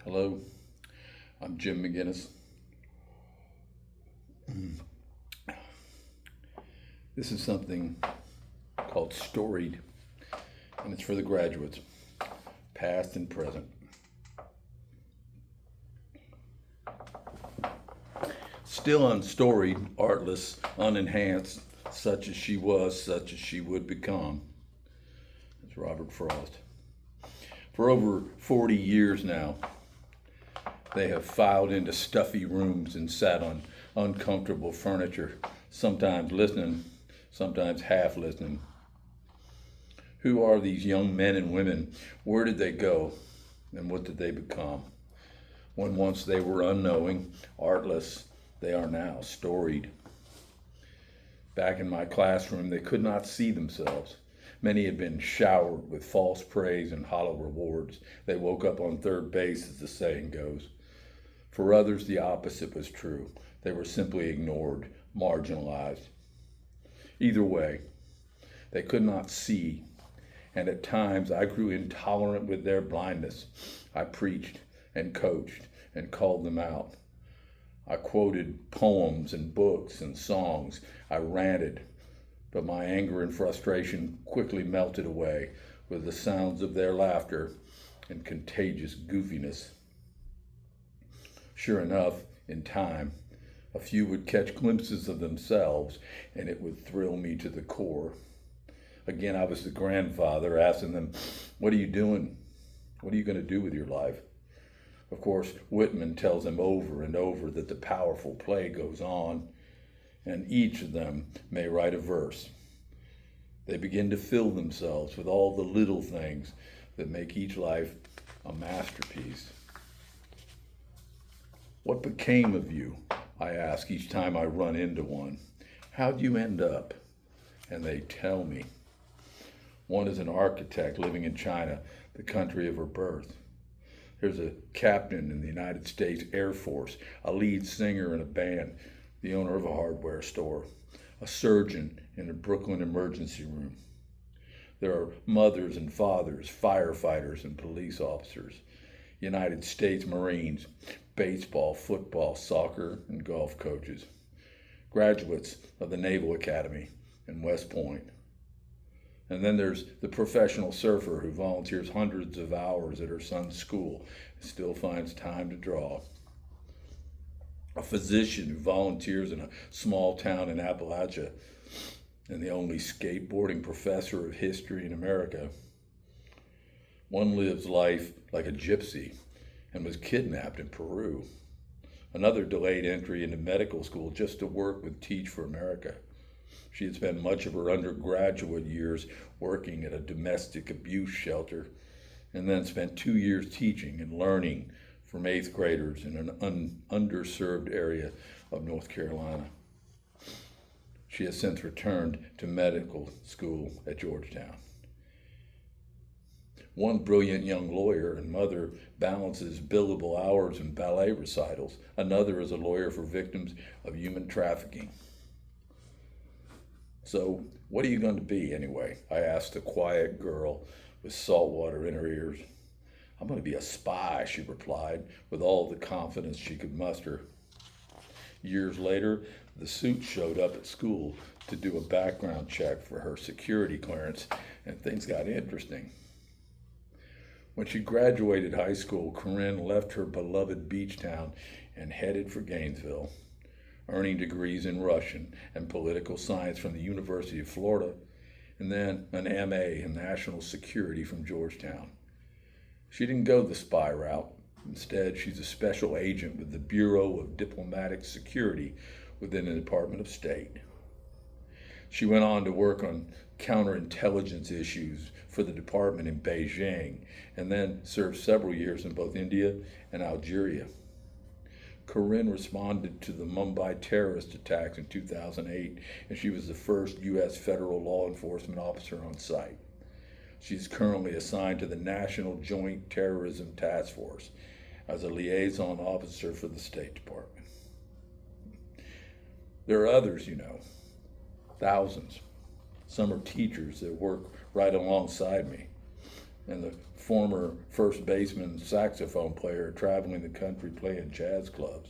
Hello, I'm Jim McGinnis. This is something called Storied, and it's for the graduates, past and present. Still unstoried, artless, unenhanced, such as she was, such as she would become. That's Robert Frost. For over 40 years now, they have filed into stuffy rooms and sat on uncomfortable furniture, sometimes listening, sometimes half listening. Who are these young men and women? Where did they go? And what did they become? When once they were unknowing, artless, they are now storied. Back in my classroom, they could not see themselves. Many had been showered with false praise and hollow rewards. They woke up on third base, as the saying goes. For others, the opposite was true. They were simply ignored, marginalized. Either way, they could not see, and at times I grew intolerant with their blindness. I preached and coached and called them out. I quoted poems and books and songs. I ranted, but my anger and frustration quickly melted away with the sounds of their laughter and contagious goofiness. Sure enough, in time, a few would catch glimpses of themselves, and it would thrill me to the core. Again, I was the grandfather asking them, "What are you doing? What are you going to do with your life?" Of course, Whitman tells them over and over that the powerful play goes on, and each of them may write a verse. They begin to fill themselves with all the little things that make each life a masterpiece. What became of you? I ask each time I run into one. How'd you end up? And they tell me. One is an architect living in China, the country of her birth. There's a captain in the United States Air Force, a lead singer in a band, the owner of a hardware store, a surgeon in a Brooklyn emergency room. There are mothers and fathers, firefighters and police officers, United States Marines, baseball, football, soccer, and golf coaches, graduates of the Naval Academy and West Point. And then there's the professional surfer who volunteers hundreds of hours at her son's school and still finds time to draw. A physician who volunteers in a small town in Appalachia, and the only skateboarding professor of history in America. One lives life like a gypsy and was kidnapped in Peru. Another delayed entry into medical school just to work with Teach for America. She had spent much of her undergraduate years working at a domestic abuse shelter, and then spent 2 years teaching and learning from 8th graders in an underserved area of North Carolina. She has since returned to medical school at Georgetown. One brilliant young lawyer and mother balances billable hours and ballet recitals. Another is a lawyer for victims of human trafficking. So, what are you going to be anyway? I asked the quiet girl with salt water in her ears. I'm going to be a spy, she replied, with all the confidence she could muster. Years later, the suit showed up at school to do a background check for her security clearance, and things got interesting. When she graduated high school, Corinne left her beloved beach town and headed for Gainesville, earning degrees in Russian and political science from the University of Florida, and then an MA in national security from Georgetown. She didn't go the spy route. Instead, she's a special agent with the Bureau of Diplomatic Security within the Department of State. She went on to work on counterintelligence issues for the department in Beijing, and then served several years in both India and Algeria. Corinne responded to the Mumbai terrorist attacks in 2008, and she was the first U.S. federal law enforcement officer on site. She's currently assigned to the National Joint Terrorism Task Force as a liaison officer for the State Department. There are others, thousands. Some are teachers that work right alongside me. and the former first baseman and saxophone player traveling the country playing jazz clubs.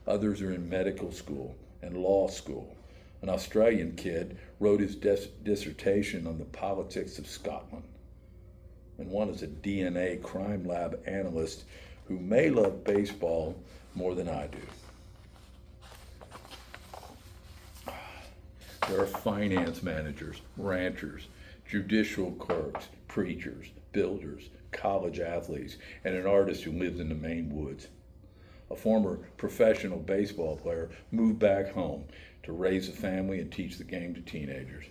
Others are in medical school and law school. An Australian kid wrote his dissertation on the politics of Scotland. And one is a DNA crime lab analyst who may love baseball more than I do. There are finance managers, ranchers, judicial clerks, preachers, builders, college athletes, and an artist who lives in the Maine woods. A former professional baseball player moved back home to raise a family and teach the game to teenagers.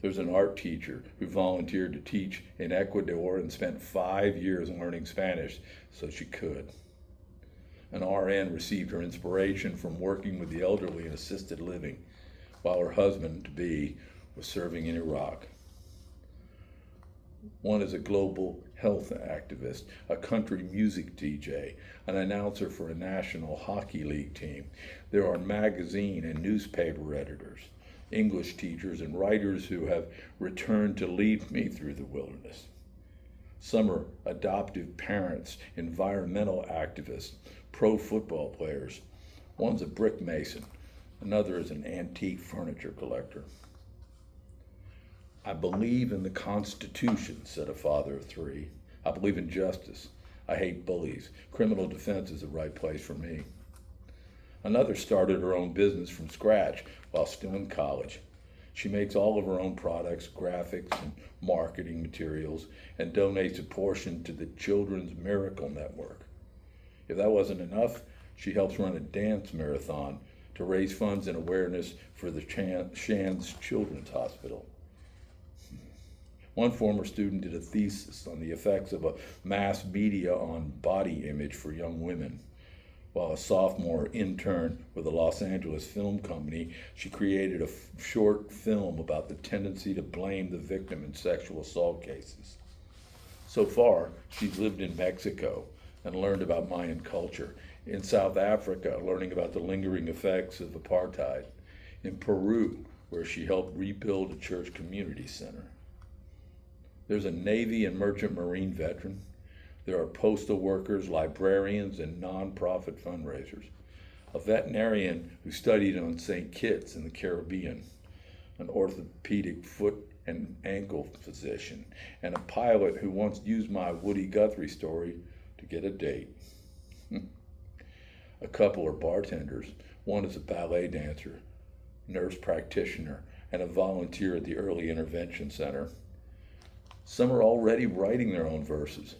There's an art teacher who volunteered to teach in Ecuador and spent 5 years learning Spanish so she could. An RN received her inspiration from working with the elderly in assisted living, while her husband-to-be was serving in Iraq. One is a global health activist, a country music DJ, an announcer for a national hockey league team. There are magazine and newspaper editors, English teachers, and writers who have returned to lead me through the wilderness. Some are adoptive parents, environmental activists, pro football players. One's a brick mason. Another is an antique furniture collector. I believe in the Constitution, said a father of 3. I believe in justice. I hate bullies. Criminal defense is the right place for me. Another started her own business from scratch while still in college. She makes all of her own products, graphics, and marketing materials, and donates a portion to the Children's Miracle Network. If that wasn't enough, she helps run a dance marathon to raise funds and awareness for the Shands Children's Hospital. One former student did a thesis on the effects of a mass media on body image for young women. While a sophomore intern with a Los Angeles film company, she created a short film about the tendency to blame the victim in sexual assault cases. So far, she's lived in Mexico and learned about Mayan culture, in South Africa, learning about the lingering effects of apartheid, in Peru, where she helped rebuild a church community center. There's a Navy and Merchant Marine veteran. There are postal workers, librarians, and nonprofit fundraisers. A veterinarian who studied on St. Kitts in the Caribbean, an orthopedic foot and ankle physician, and a pilot who once used my Woody Guthrie story to get a date. A couple are bartenders. One is a ballet dancer, nurse practitioner, and a volunteer at the Early Intervention Center. Some are already writing their own verses,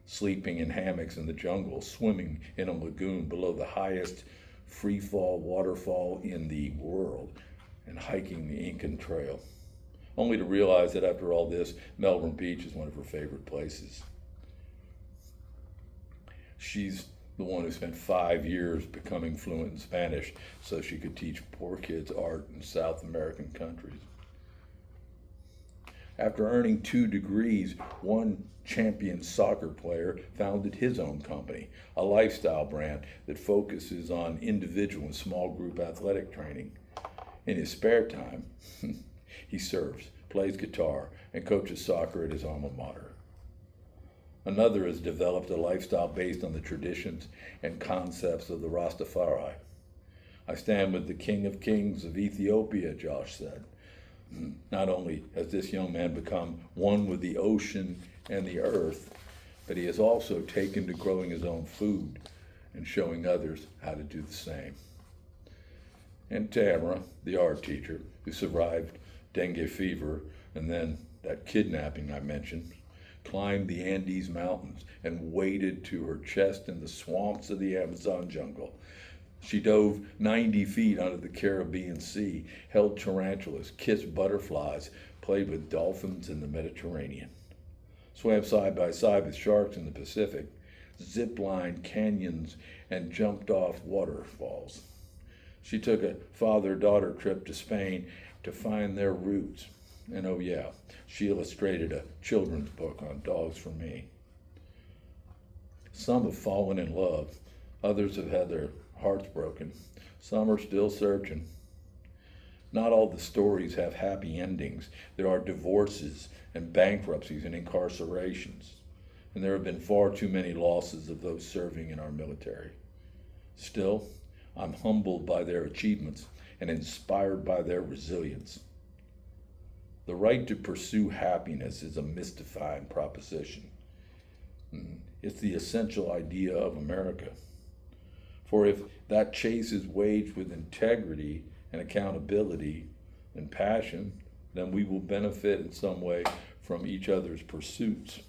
sleeping in hammocks in the jungle, swimming in a lagoon below the highest free-fall waterfall in the world, and hiking the Incan Trail, only to realize that after all this, Melbourne Beach is one of her favorite places. She's the one who spent 5 years becoming fluent in Spanish so she could teach poor kids art in South American countries. After earning 2 degrees, one champion soccer player founded his own company, a lifestyle brand that focuses on individual and small group athletic training. In his spare time, he surfs, plays guitar, and coaches soccer at his alma mater. Another has developed a lifestyle based on the traditions and concepts of the Rastafari. I stand with the King of Kings of Ethiopia, Josh said. Not only has this young man become one with the ocean and the earth, but he has also taken to growing his own food and showing others how to do the same. And Tamara, the art teacher, who survived dengue fever and then that kidnapping I mentioned, climbed the Andes Mountains and waded to her chest in the swamps of the Amazon jungle. She dove 90 feet onto the Caribbean Sea, held tarantulas, kissed butterflies, played with dolphins in the Mediterranean, swam side by side with sharks in the Pacific, zip-lined canyons, and jumped off waterfalls. She took a father-daughter trip to Spain to find their roots. And oh yeah, she illustrated a children's book on dogs for me. Some have fallen in love. Others have had their hearts broken. Some are still searching. Not all the stories have happy endings. There are divorces and bankruptcies and incarcerations. And there have been far too many losses of those serving in our military. Still, I'm humbled by their achievements and inspired by their resilience. The right to pursue happiness is a mystifying proposition. It's the essential idea of America. For if that chase is waged with integrity and accountability and passion, then we will benefit in some way from each other's pursuits.